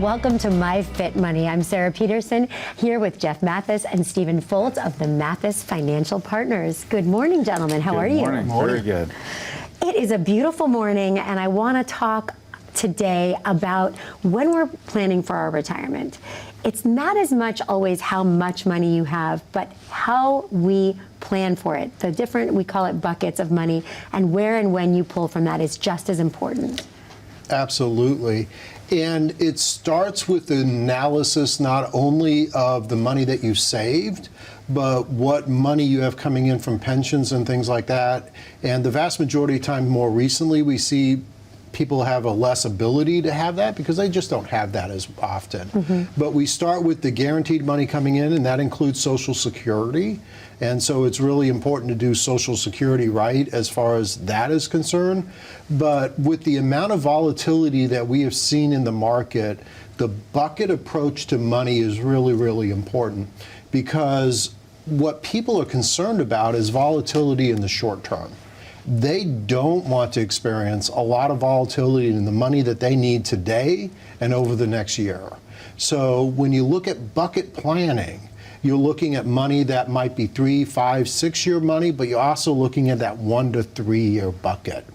Welcome to My Fit Money. I'm Sarah Peterson here with Jeff Mathies and Stephen Foltz of the Mathies Financial Partners. Good morning, gentlemen. How are you? Good morning. Very good. It is a beautiful morning, and I want to talk today about when we're planning for our retirement. It's not as much always how much money you have, but how we plan for it. The different, we call it buckets of money, and where and when you pull from that is just as important. Absolutely. And it starts with the analysis not only of the money that you saved, but what money you have coming in from pensions and things like that. And the vast majority of time, more recently, we see people have a less ability to have that because they just don't have that as often. But we start with the guaranteed money coming in, and that includes Social Security. And so it's really important to do Social Security right as far as that is concerned. But with the amount of volatility that we have seen in the market, the bucket approach to money is really, really important, because what people are concerned about is volatility in the short term. They don't want to experience a lot of volatility in the money that they need today and over the next year. So when you look at bucket planning, you're looking at money that might be 3, 5, 6 year money, but you're also looking at that 1 to 3 year bucket.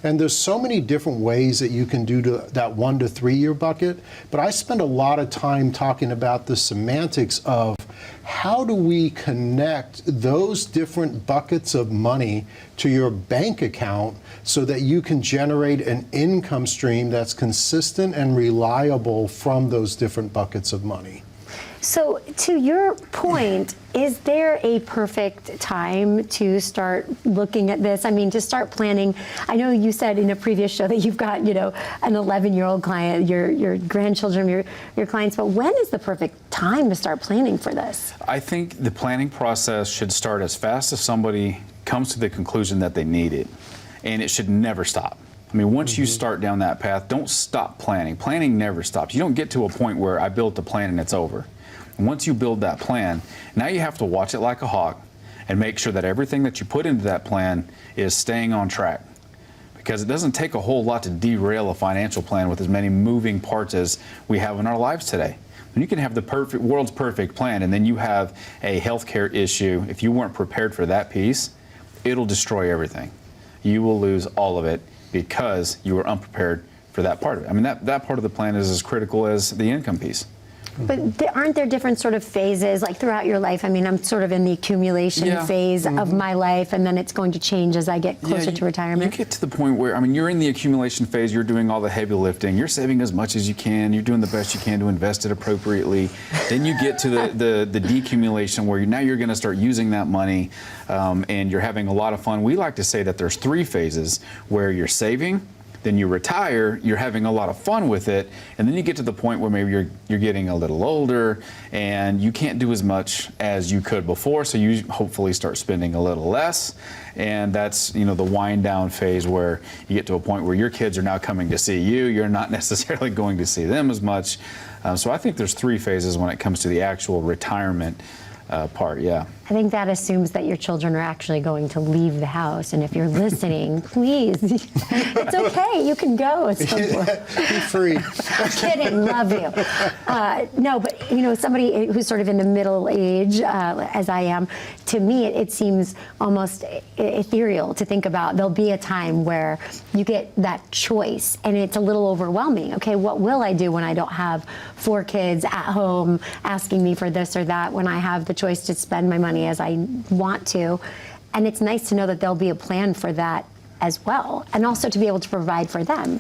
And there's so many different ways that you can do that 1 to 3 year bucket, but I spend a lot of time talking about the semantics of how do we connect those different buckets of money to your bank account so that you can generate an income stream that's consistent and reliable from those different buckets of money. So to your point, is there a perfect time to start looking at this? I mean, to start planning. I know you said in a previous show that you've got, you know, an 11-year-old client, your grandchildren, your clients, but when is the perfect time to start planning for this? I think the planning process should start as fast as somebody comes to the conclusion that they need it, and it should never stop. I mean, once you start down that path, don't stop planning. Planning never stops. You don't get to a point where I built a plan and it's over. Once you build that plan, now you have to watch it like a hawk and make sure that everything that you put into that plan is staying on track. Because it doesn't take a whole lot to derail a financial plan with as many moving parts as we have in our lives today. And you can have the world's perfect plan, and then you have a healthcare issue. If you weren't prepared for that piece, it'll destroy everything. You will lose all of it because you were unprepared for that part of it. I mean, that part of the plan is as critical as the income piece. But aren't there different sort of phases, like throughout your life? I mean, I'm sort of in the accumulation phase of my life, and then it's going to change as I get closer to retirement. You get to the point where, I mean, you're in the accumulation phase, you're doing all the heavy lifting, you're saving as much as you can, you're doing the best you can to invest it appropriately. Then you get to the decumulation where now you're going to start using that money, and you're having a lot of fun. We like to say that there's 3 phases where you're saving, then you retire, you're having a lot of fun with it, and then you get to the point where maybe you're getting a little older and you can't do as much as you could before, so you hopefully start spending a little less. And that's, you know, the wind down phase where you get to a point where your kids are now coming to see you, you're not necessarily going to see them as much. So I think there's 3 phases when it comes to the actual retirement part, yeah. I think that assumes that your children are actually going to leave the house, and if you're listening, please, it's okay, you can go at some point. Be free. Kidding, love you. No, but you know, somebody who's sort of in the middle age, as I am, to me it seems almost ethereal to think about. There'll be a time where you get that choice, and it's a little overwhelming. Okay, what will I do when I don't have 4 kids at home asking me for this or that, when I have the choice to spend my money as I want to? And it's nice to know that there'll be a plan for that as well, and also to be able to provide for them.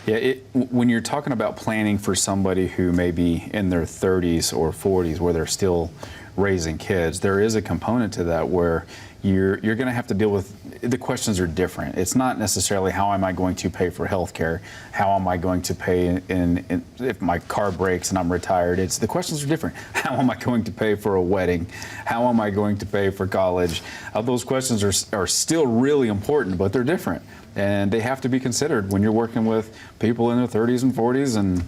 Yeah, when you're talking about planning for somebody who may be in their 30s or 40s where they're still raising kids, there is a component to that where you're going to have to deal with, the questions are different. It's not necessarily how am I going to pay for health care, how am I going to pay if my car breaks and I'm retired. It's the questions are different. How am I going to pay for a wedding? How am I going to pay for college? Those questions are still really important, but they're different. And they have to be considered when you're working with people in their 30s and 40s, and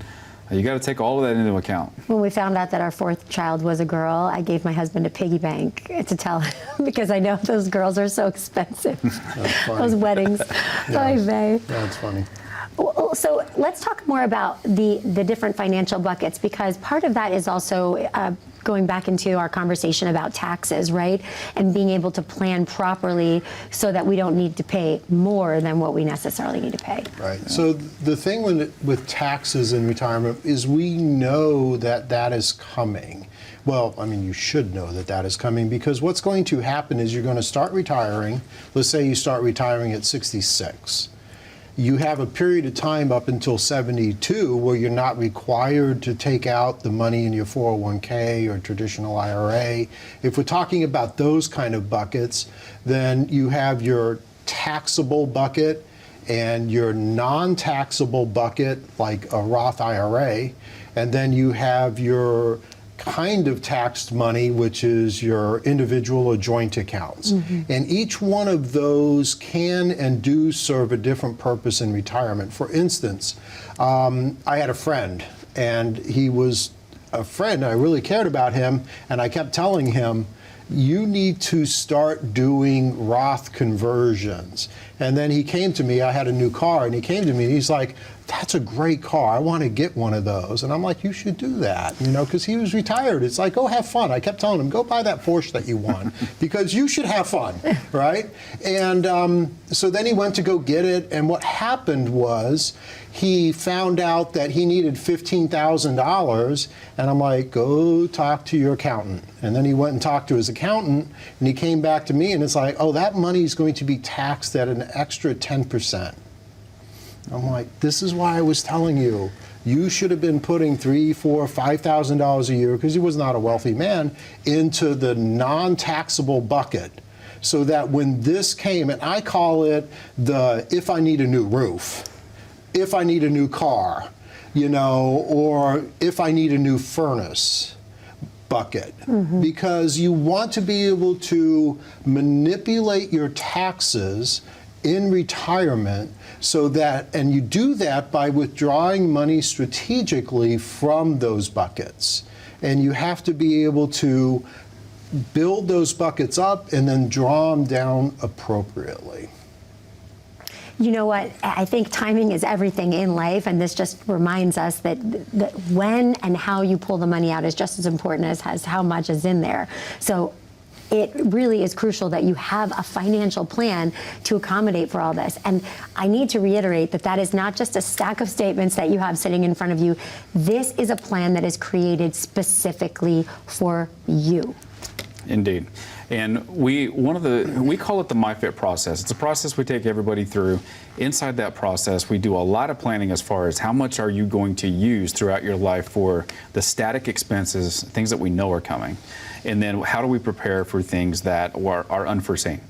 you got to take all of that into account. When we found out that our 4th child was a girl, I gave my husband a piggy bank to tell him, because I know those girls are so expensive. That's funny. Those weddings. Yeah. Oy vey. That's funny. Well, Well, so let's talk more about the different financial buckets, because part of that is also going back into our conversation about taxes, right? And being able to plan properly so that we don't need to pay more than what we necessarily need to pay. Right. So the thing with taxes in retirement is we know that that is coming. Well, I mean, you should know that that is coming, because what's going to happen is you're going to start retiring. Let's say you start retiring at 66. You have a period of time up until 72 where you're not required to take out the money in your 401k or traditional IRA. If we're talking about those kind of buckets, then you have your taxable bucket and your non-taxable bucket, like a Roth IRA, and then you have your kind of taxed money, which is your individual or joint accounts. And each one of those can and do serve a different purpose in retirement. For instance, I had a friend, and he was a friend. I really cared about him, and I kept telling him, you need to start doing Roth conversions. And then he came to me, I had a new car, and he came to me and he's like, that's a great car, I want to get one of those. And I'm like, you should do that, you know, because he was retired. It's like, go have fun. I kept telling him, go buy that Porsche that you won, because you should have fun, right? And so then he went to go get it, and what happened was he found out that he needed $15,000, and I'm like, go talk to your accountant. And then he went and talked to his accountant, and he came back to me, and it's like, oh, that money is going to be taxed at an extra 10%. I'm like, this is why I was telling you, you should have been putting $3,000, $4,000, $5,000 a year, because he was not a wealthy man, into the non-taxable bucket, so that when this came, and I call it the if I need a new roof, if I need a new car, you know, or if I need a new furnace bucket, because you want to be able to manipulate your taxes in retirement, so that, and you do that by withdrawing money strategically from those buckets. And you have to be able to build those buckets up and then draw them down appropriately. You know what? I think timing is everything in life, and this just reminds us that when and how you pull the money out is just as important as how much is in there. So it really is crucial that you have a financial plan to accommodate for all this. And I need to reiterate that that is not just a stack of statements that you have sitting in front of you. This is a plan that is created specifically for you. Indeed. And we call it the MyFit process. It's a process we take everybody through. Inside that process, we do a lot of planning as far as how much are you going to use throughout your life for the static expenses, things that we know are coming. And then how do we prepare for things that are unforeseen,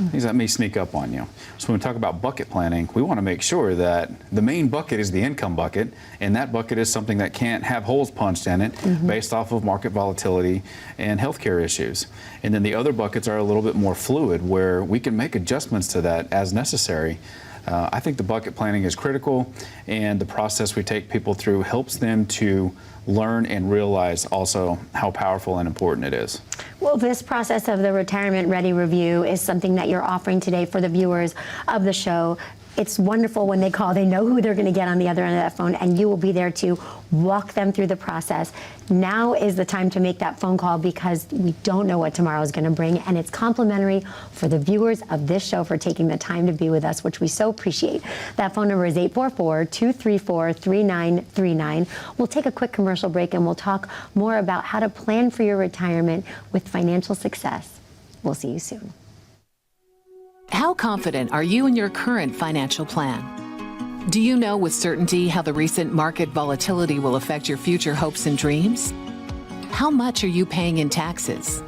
things that may sneak up on you. So when we talk about bucket planning, we want to make sure that the main bucket is the income bucket, and that bucket is something that can't have holes punched in it based off of market volatility and healthcare issues. And then the other buckets are a little bit more fluid, where we can make adjustments to that as necessary. I think the bucket planning is critical, and the process we take people through helps them to learn and realize also how powerful and important it is. Well, this process of the Retirement Ready Review is something that you're offering today for the viewers of the show. It's wonderful when they call, they know who they're going to get on the other end of that phone, and you will be there to walk them through the process. Now is the time to make that phone call, because we don't know what tomorrow is going to bring, and it's complimentary for the viewers of this show for taking the time to be with us, which we so appreciate. That phone number is 844-234-3939. We'll take a quick commercial break, and we'll talk more about how to plan for your retirement with financial success. We'll see you soon. How confident are you in your current financial plan? Do you know with certainty how the recent market volatility will affect your future hopes and dreams? How much are you paying in taxes?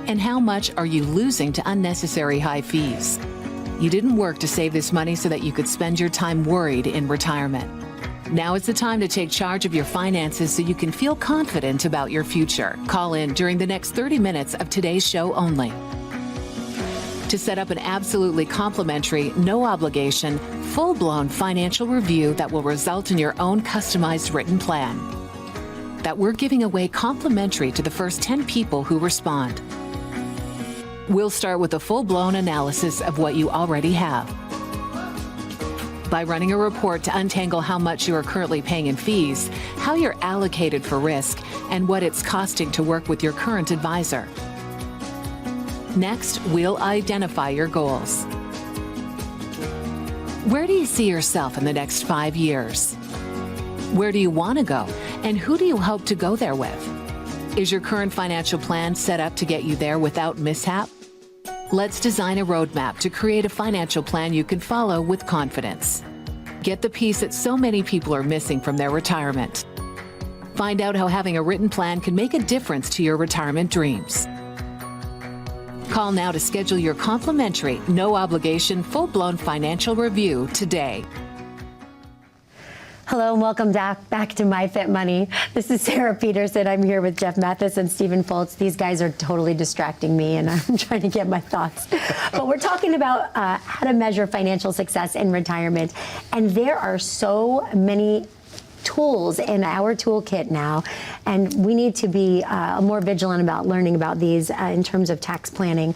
And how much are you losing to unnecessary high fees? You didn't work to save this money so that you could spend your time worried in retirement. Now is the time to take charge of your finances so you can feel confident about your future. Call in during the next 30 minutes of today's show only to set up an absolutely complimentary, no obligation, full-blown financial review that will result in your own customized written plan that we're giving away complimentary to the first 10 people who respond. We'll start with a full-blown analysis of what you already have. by running a report to untangle how much you are currently paying in fees, how you're allocated for risk, and what it's costing to work with your current advisor. Next, we'll identify your goals. Where do you see yourself in the next 5 years? Where do you want to go, and who do you hope to go there with? Is your current financial plan set up to get you there without mishap? Let's design a roadmap to create a financial plan you can follow with confidence. Get the piece that so many people are missing from their retirement. Find out how having a written plan can make a difference to your retirement dreams. Call now to schedule your complimentary, no-obligation, full-blown financial review today. Hello and welcome back to My Fit Money. This is Sarah Peterson. I'm here with Jeff Mathies and Stephen Foltz. These guys are totally distracting me and I'm trying to get my thoughts. But we're talking about how to measure financial success in retirement. And there are so many tools in our toolkit now, and we need to be more vigilant about learning about these in terms of tax planning.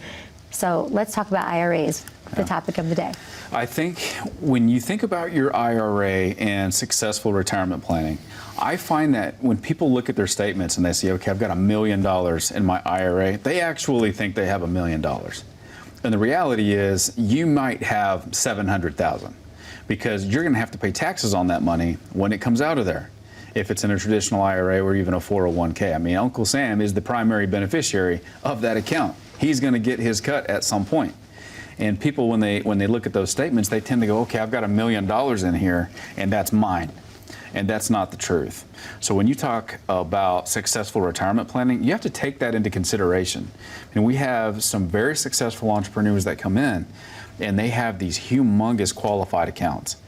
So let's talk about IRAs, the topic of the day. I think when you think about your IRA and successful retirement planning, I find that when people look at their statements and they say, okay, I've got $1 million in my IRA, they actually think they have $1 million. And the reality is you might have 700,000. Because you're going to have to pay taxes on that money when it comes out of there. If it's in a traditional IRA or even a 401k. I mean, Uncle Sam is the primary beneficiary of that account. He's going to get his cut at some point. And people, when they look at those statements, they tend to go, okay, I've got $1 million in here, and that's mine. And that's not the truth. So when you talk about successful retirement planning, you have to take that into consideration. And we have some very successful entrepreneurs that come in, and they have these humongous qualified accounts.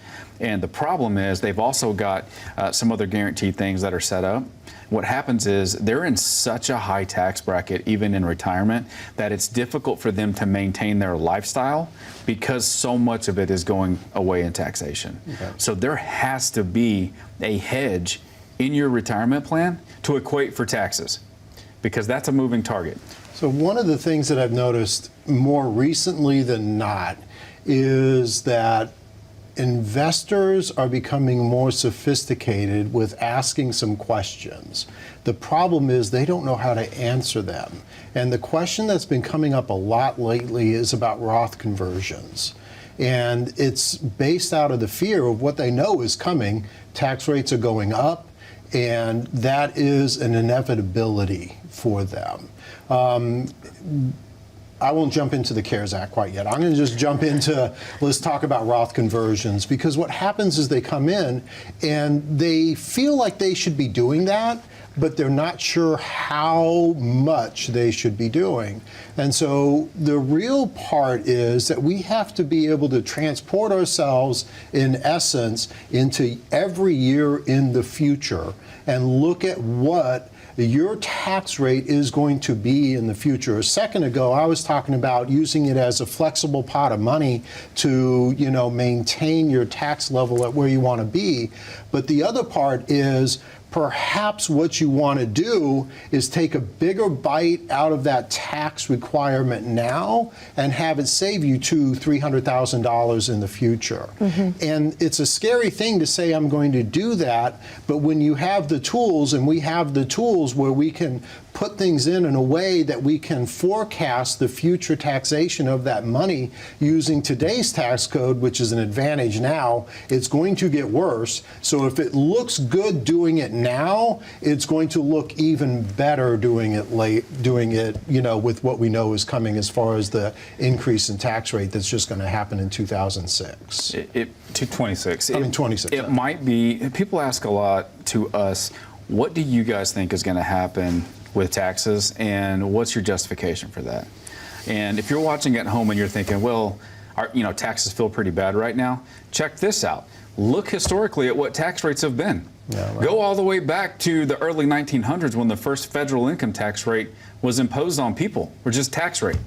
And the problem is they've also got some other guaranteed things that are set up. What happens is they're in such a high tax bracket, even in retirement, that it's difficult for them to maintain their lifestyle because so much of it is going away in taxation. Okay. So there has to be a hedge in your retirement plan to equate for taxes, because that's a moving target. So one of the things that I've noticed more recently than not is that investors are becoming more sophisticated with asking some questions. The problem is they don't know how to answer them. And the question that's been coming up a lot lately is about Roth conversions. And it's based out of the fear of what they know is coming. Tax rates are going up, and that is an inevitability for them. I won't jump into the CARES Act quite yet. I'm going to just jump into, let's talk about Roth conversions, because what happens is they come in and they feel like they should be doing that, but they're not sure how much they should be doing. And so the real part is that we have to be able to transport ourselves, in essence, into every year in the future and look at what your tax rate is going to be in the future. A second ago, I was talking about using it as a flexible pot of money to, maintain your tax level at where you want to be. But the other part is perhaps what you want to do is take a bigger bite out of that tax requirement now and have it save you $200,000, $300,000 in the future. Mm-hmm. And it's a scary thing to say I'm going to do that, but when you have the tools, and we have the tools where we can put things in a way that we can forecast the future taxation of that money using today's tax code, which is an advantage now, it's going to get worse. So if it looks good doing it now, it's going to look even better doing it with what we know is coming as far as the increase in tax rate that's just going to happen in 2006. 26. 26. It might be, people ask a lot to us, what do you guys think is going to happen with taxes, and what's your justification for that? And if you're watching at home and you're thinking, well, taxes feel pretty bad right now, check this out. Look historically at what tax rates have been. Yeah, right. Go all the way back to the early 1900s when the first federal income tax rate was imposed on people, or just tax rate.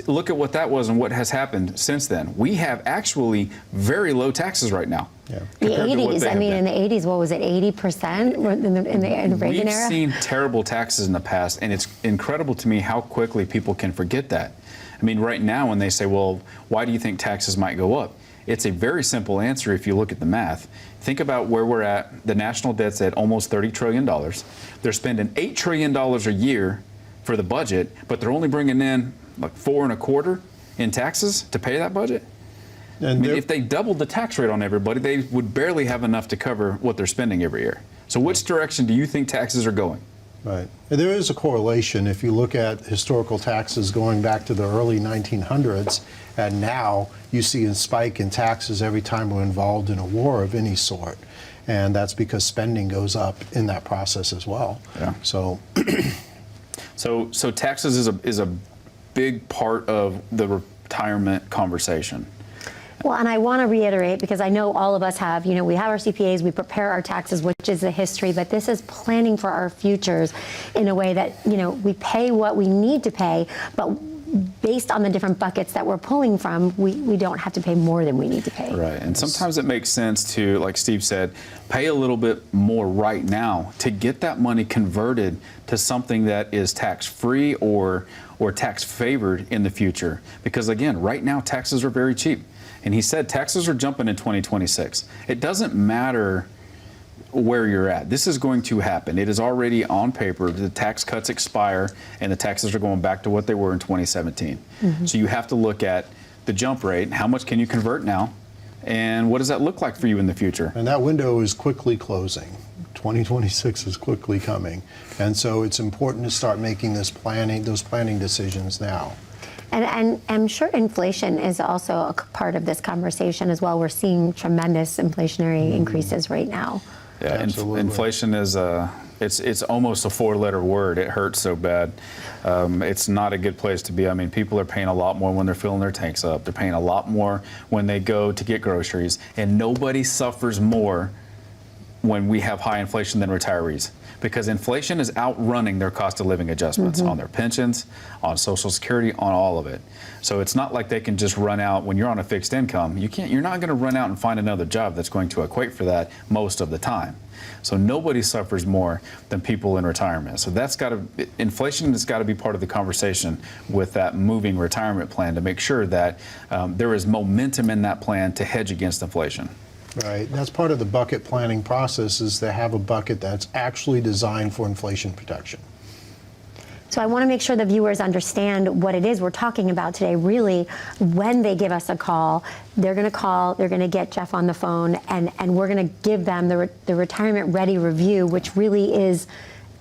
Look at what that was and what has happened since then. We have actually very low taxes right now. Yeah. The 80s, in the 80s, what was it, 80% in the Reagan era? We've seen terrible taxes in the past, and it's incredible to me how quickly people can forget that. Right now when they say, well, why do you think taxes might go up? It's a very simple answer if you look at the math. Think about where we're at. The national debt's at almost $30 trillion. They're spending $8 trillion a year for the budget, but they're only bringing in like 4.25 in taxes to pay that budget. And I mean, if they doubled the tax rate on everybody, they would barely have enough to cover what they're spending every year. So which direction do you think taxes are going? Right. And there is a correlation. If you look at historical taxes going back to the early 1900s, and now you see a spike in taxes every time we're involved in a war of any sort. And that's because spending goes up in that process as well. Yeah. So, so taxes is a big part of the retirement conversation. Well, and I want to reiterate, because I know all of us have, we have our CPAs, we prepare our taxes, which is the history, but this is planning for our futures in a way that, we pay what we need to pay, but based on the different buckets that we're pulling from, we don't have to pay more than we need to pay. Right, and sometimes it makes sense to, like Steve said, pay a little bit more right now to get that money converted to something that is tax-free or tax-favored in the future. Because again, right now taxes are very cheap. And he said taxes are jumping in 2026. It doesn't matter where you're at. This is going to happen. It is already on paper. The tax cuts expire and the taxes are going back to what they were in 2017. So you have to look at the jump rate. How much can you convert now? And what does that look like for you in the future? and that window is quickly closing. 2026 is quickly coming. And so it's important to start making those planning decisions now. And I'm sure inflation is also a part of this conversation as well. We're seeing tremendous inflationary increases right now. Yeah, Absolutely. inflation is it's almost a 4-letter word. It hurts so bad. It's not a good place to be. I mean, people are paying a lot more when they're filling their tanks up. They're paying a lot more when they go to get groceries. And nobody suffers more when we have high inflation than retirees, because inflation is outrunning their cost of living adjustments on their pensions, on Social Security, on all of it. So it's not like they can just run out when you're on a fixed income. You're not going to run out and find another job that's going to equate for that most of the time. So nobody suffers more than people in retirement. So inflation has got to be part of the conversation with that moving retirement plan to make sure that there is momentum in that plan to hedge against inflation. Right. That's part of the bucket planning process, is to have a bucket that's actually designed for inflation protection. So I want to make sure the viewers understand what it is we're talking about today. Really, when they give us a call, they're going to call, they're going to get Jeff on the phone, and we're going to give them the Retirement Ready Review, which really is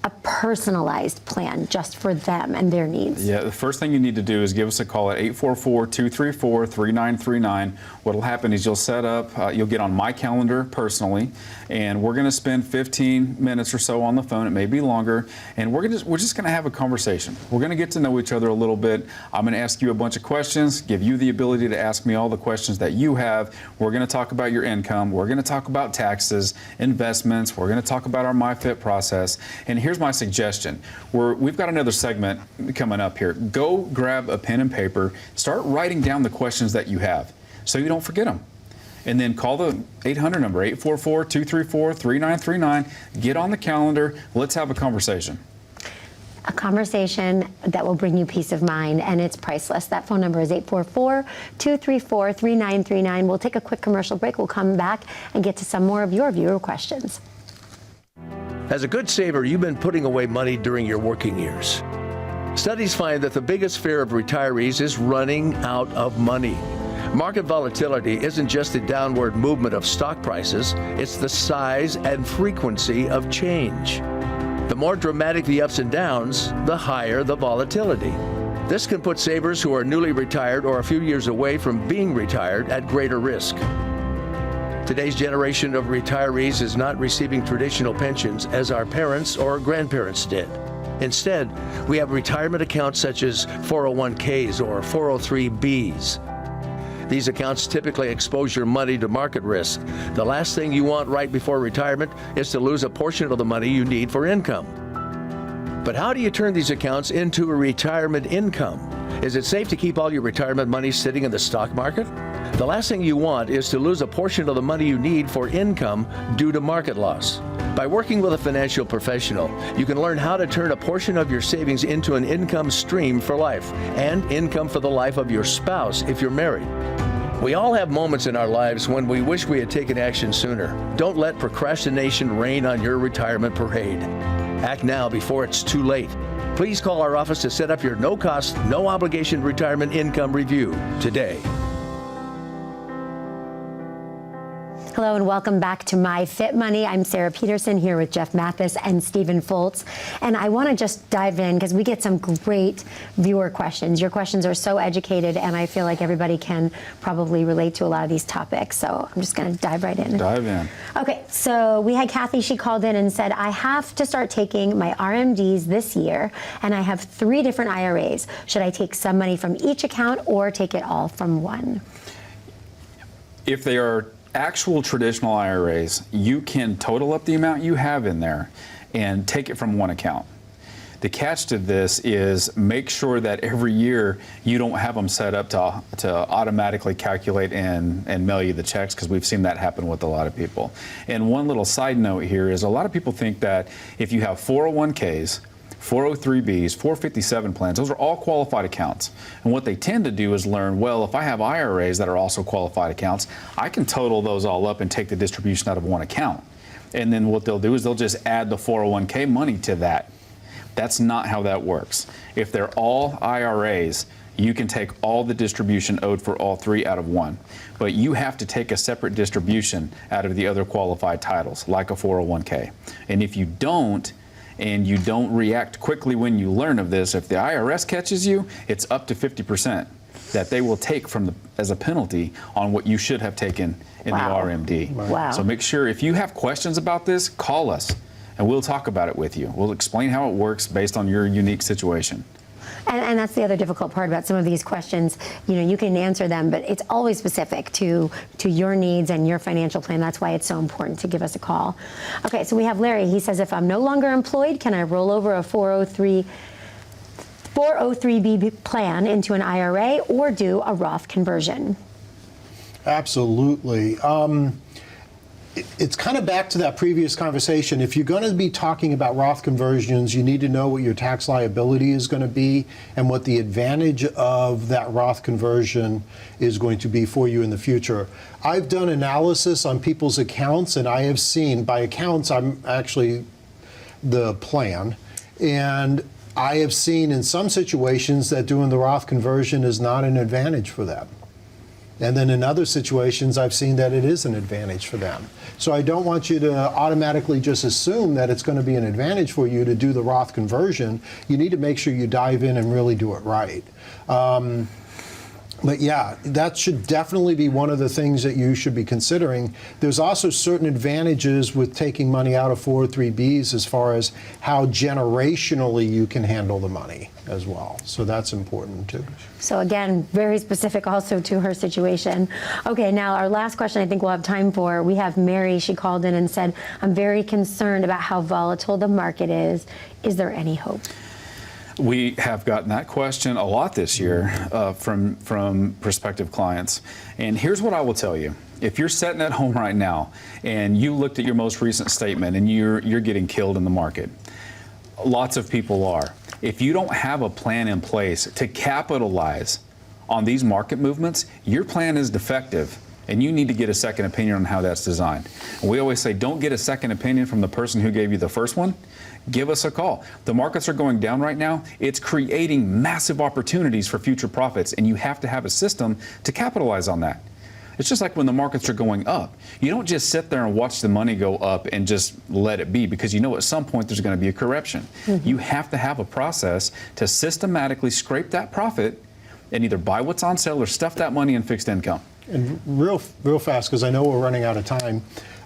a personalized plan just for them and their needs. Yeah, the first thing you need to do is give us a call at 844-234-3939. What'll happen is you'll set up, you'll get on my calendar personally, and we're going to spend 15 minutes or so on the phone. It may be longer, and we're just going to have a conversation. We're going to get to know each other a little bit. I'm going to ask you a bunch of questions, give you the ability to ask me all the questions that you have. We're going to talk about your income. We're going to talk about taxes, investments. We're going to talk about our MyFit process. And here's my suggestion. We've got another segment coming up here. Go grab a pen and paper. Start writing down the questions that you have so you don't forget them. And then call the 800 number, 844-234-3939. Get on the calendar. Let's have a conversation. A conversation that will bring you peace of mind, and it's priceless. That phone number is 844-234-3939. We'll take a quick commercial break. We'll come back and get to some more of your viewer questions. As a good saver, you've been putting away money during your working years. Studies find that the biggest fear of retirees is running out of money. Market volatility isn't just the downward movement of stock prices, it's the size and frequency of change. The more dramatic the ups and downs, the higher the volatility. This can put savers who are newly retired or a few years away from being retired at greater risk. Today's generation of retirees is not receiving traditional pensions as our parents or grandparents did. Instead, we have retirement accounts such as 401ks or 403bs. These accounts typically expose your money to market risk. The last thing you want right before retirement is to lose a portion of the money you need for income. But how do you turn these accounts into a retirement income? Is it safe to keep all your retirement money sitting in the stock market? The last thing you want is to lose a portion of the money you need for income due to market loss. By working with a financial professional, you can learn how to turn a portion of your savings into an income stream for life and income for the life of your spouse if you're married. We all have moments in our lives when we wish we had taken action sooner. Don't let procrastination rain on your retirement parade. Act now before it's too late. Please call our office to set up your no-cost, no-obligation retirement income review today. Hello and welcome back to My Fit Money. I'm Sarah Peterson here with Jeff Mathis and Stephen Foltz. And I want to just dive in because we get some great viewer questions. Your questions are so educated and I feel like everybody can probably relate to a lot of these topics. So I'm just going to dive right in. Dive in. Okay, so we had Kathy, she called in and said, I have to start taking my RMDs this year and I have 3 different IRAs. Should I take some money from each account or take it all from one? If they are actual traditional IRAs, you can total up the amount you have in there and take it from one account. The catch to this is make sure that every year you don't have them set up to automatically calculate and mail you the checks, because we've seen that happen with a lot of people. And one little side note here is a lot of people think that if you have 401ks, 403bs, 457 plans, those are all qualified accounts. And what they tend to do is learn, well, if I have IRAs that are also qualified accounts, I can total those all up and take the distribution out of one account. And then what they'll do is they'll just add the 401k money to that. That's not how that works. If they're all IRAs, you can take all the distribution owed for all 3 out of one. But you have to take a separate distribution out of the other qualified titles, like a 401k. And if you don't, and you don't react quickly when you learn of this, if the IRS catches you, it's up to 50% that they will take from as a penalty on what you should have taken in the RMD. Wow. So make sure if you have questions about this, call us and we'll talk about it with you. We'll explain how it works based on your unique situation. And that's the other difficult part about some of these questions. You know, you can answer them, but it's always specific to your needs and your financial plan. That's why it's so important to give us a call. Okay, so we have Larry. He says, if I'm no longer employed, can I roll over a 403b plan into an IRA or do a Roth conversion? Absolutely. It's kind of back to that previous conversation. If you're going to be talking about Roth conversions, you need to know what your tax liability is going to be and what the advantage of that Roth conversion is going to be for you in the future. I've done analysis on people's accounts, and I have seen, by accounts, I'm actually the plan, and I have seen in some situations that doing the Roth conversion is not an advantage for them. And then in other situations, I've seen that it is an advantage for them. So I don't want you to automatically just assume that it's going to be an advantage for you to do the Roth conversion. You need to make sure you dive in and really do it right. But yeah, that should definitely be one of the things that you should be considering. There's also certain advantages with taking money out of 403bs as far as how generationally you can handle the money as well. So that's important too. So again, very specific also to her situation. Okay, now our last question I think we'll have time for. We have Mary. She called in and said, I'm very concerned about how volatile the market is. Is there any hope? We have gotten that question a lot this year from prospective clients. And here's what I will tell you. If you're sitting at home right now and you looked at your most recent statement and you're getting killed in the market, lots of people are. If you don't have a plan in place to capitalize on these market movements, your plan is defective and you need to get a second opinion on how that's designed. And we always say, don't get a second opinion from the person who gave you the first one. Give us a call. The markets are going down right now. It's creating massive opportunities for future profits, and you have to have a system to capitalize on that. It's just like when the markets are going up. You don't just sit there and watch the money go up and just let it be, because you know at some point there's going to be a correction. You have to have a process to systematically scrape that profit and either buy what's on sale or stuff that money in fixed income. And real fast, because I know we're running out of time,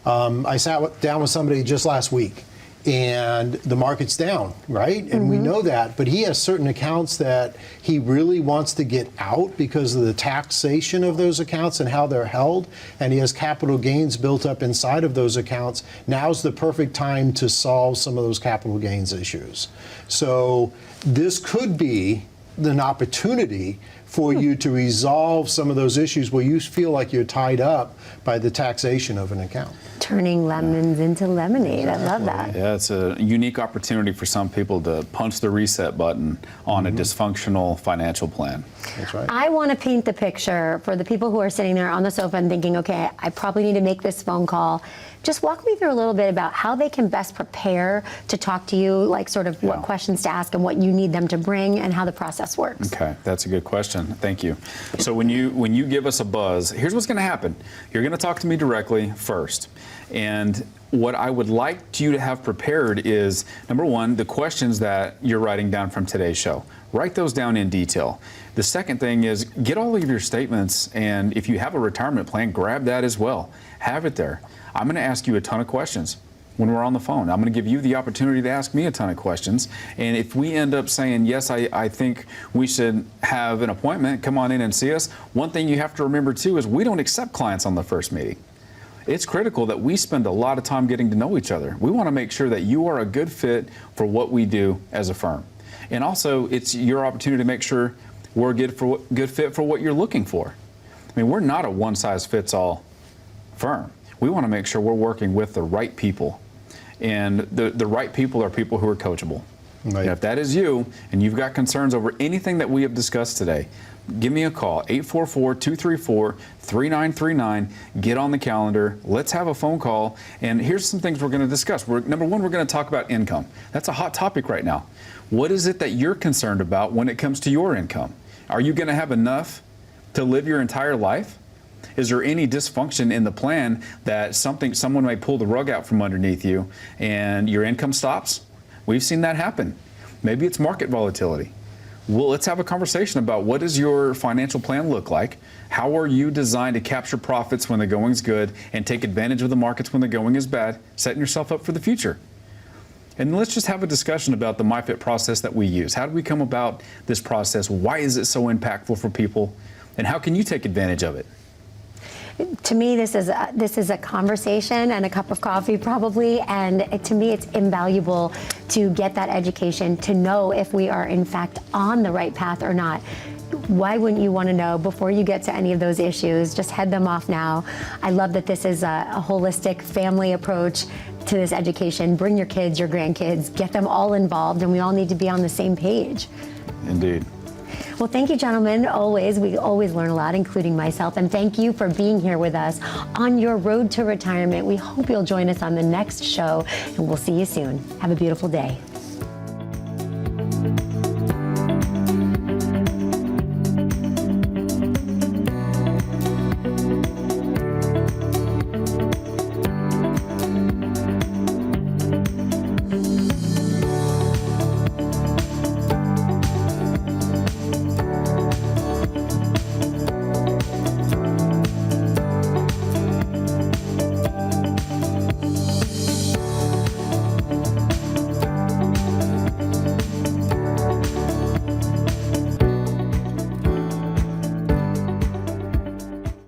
I sat down with somebody just last week, and the market's down, right? And we know that, but he has certain accounts that he really wants to get out because of the taxation of those accounts and how they're held, and he has capital gains built up inside of those accounts. Now's the perfect time to solve some of those capital gains issues. So this could be an opportunity for you to resolve some of those issues where you feel like you're tied up by the taxation of an account. Turning lemons into lemonade. I love that. Yeah, it's a unique opportunity for some people to punch the reset button on a dysfunctional financial plan. That's right. I want to paint the picture for the people who are sitting there on the sofa and thinking, okay, I probably need to make this phone call. Just walk me through a little bit about how they can best prepare to talk to you, like sort of what questions to ask and what you need them to bring and how the process works. Okay, that's a good question. Thank you. So when you give us a buzz, here's what's going to happen. You're going to talk to me directly first. And what I would like you to have prepared is, number one, the questions that you're writing down from today's show. Write those down in detail. The second thing is get all of your statements, and if you have a retirement plan, grab that as well. Have it there. I'm going to ask you a ton of questions when we're on the phone. I'm going to give you the opportunity to ask me a ton of questions. And if we end up saying, yes, I think we should have an appointment, come on in and see us. One thing you have to remember too is we don't accept clients on the first meeting. It's critical that we spend a lot of time getting to know each other. We want to make sure that you are a good fit for what we do as a firm. And also, it's your opportunity to make sure we're a good fit for what you're looking for. I mean, we're not a one-size-fits-all firm. We want to make sure we're working with the right people. And the right people are people who are coachable. Right. And if that is you, and you've got concerns over anything that we have discussed today, give me a call, 844-234-3939. Get on the calendar. Let's have a phone call. And here's some things we're going to discuss. Number one, we're going to talk about income. That's a hot topic right now. What is it that you're concerned about when it comes to your income? Are you going to have enough to live your entire life? Is there any dysfunction in the plan that someone may pull the rug out from underneath you and your income stops? We've seen that happen. Maybe it's market volatility. Well, let's have a conversation about what does your financial plan look like? How are you designed to capture profits when the going's good and take advantage of the markets when the going is bad, setting yourself up for the future? And let's just have a discussion about the MyFit process that we use. How do we come about this process? Why is it so impactful for people? And how can you take advantage of it? To me, this is a conversation and a cup of coffee probably, and to me it's invaluable to get that education to know if we are in fact on the right path or not. Why wouldn't you want to know before you get to any of those issues? Just head them off now. I love that this is a holistic family approach to this education. Bring your kids, your grandkids, get them all involved, and we all need to be on the same page. Indeed. Well, thank you, gentlemen. We always learn a lot, including myself. And thank you for being here with us on your road to retirement. We hope you'll join us on the next show, and we'll see you soon. Have a beautiful day.